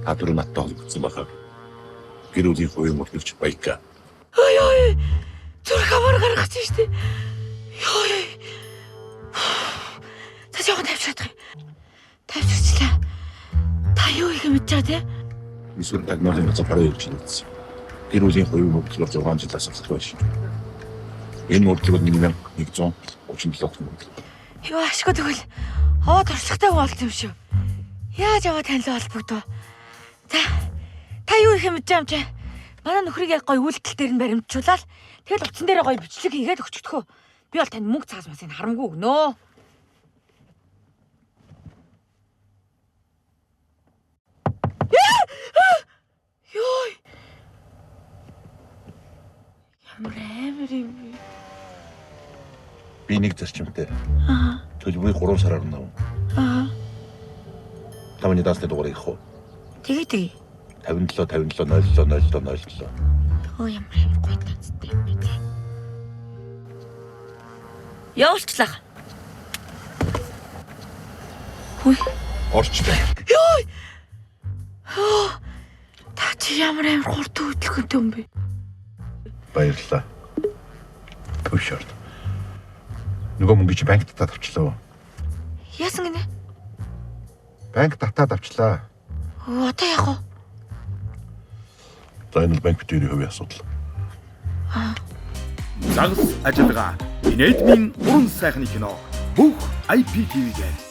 Адвар надтай холбогдсон бахаа. Гэр бүлийн хувийн мөрдөгч Баяка. Ой. Зүрх амар гаргаж штэ. Ёй. Та жоохон тавьчихдаг. Тавьчихлаа. Та юу их мэдчихэ те? Эсвэл тагнуулын газар явж ирсэн. Гэр бүлийн хувийн мөрдөглөөр 6 жилээс ахлах байж. Энэ мөрдөглөд 1137 мөрдөг. Юу ашгүй тэгвэл аваад орчлогтой хүн болт юм шүү. Яаж аваад танил холбогдоо. Та юу их мэдж байгаа юм чи? Манай нөхрийг яг гоё үйлдэл дээр нь баримтжуулаад тэгэл утсан дээр гоё бичлэг хийгээд өгчихдөхөө. Би бол танд мөнгө цаас масыг харамгүй өгнөө. Ёй. Ямар амар юм бэ? Би нэг зарчимтай. Төлбөрийг 3 сараар нь авна. Тамны даасны дугаарыг хоо. Тэгээ. 57 070707. Оо ямар гоё тацтай юм бэ. Явуулчлаа. Хүй. Орчлоо. Ёй. Та чи ямар амар хурд хөдөлгөнтэй юм бэ? Баярлалаа. Төвшөрд. Нөгөө мөнгө чи банк татаад авчлаа. Яасан гинэ? Банк татаад авчлаа. Одоо яах вэ? За энэ банк битүүрийн хувийн асуудал. Загас ажиллагаа. Инэдмийн уран сайхны кино. Бүх IPTV-гээр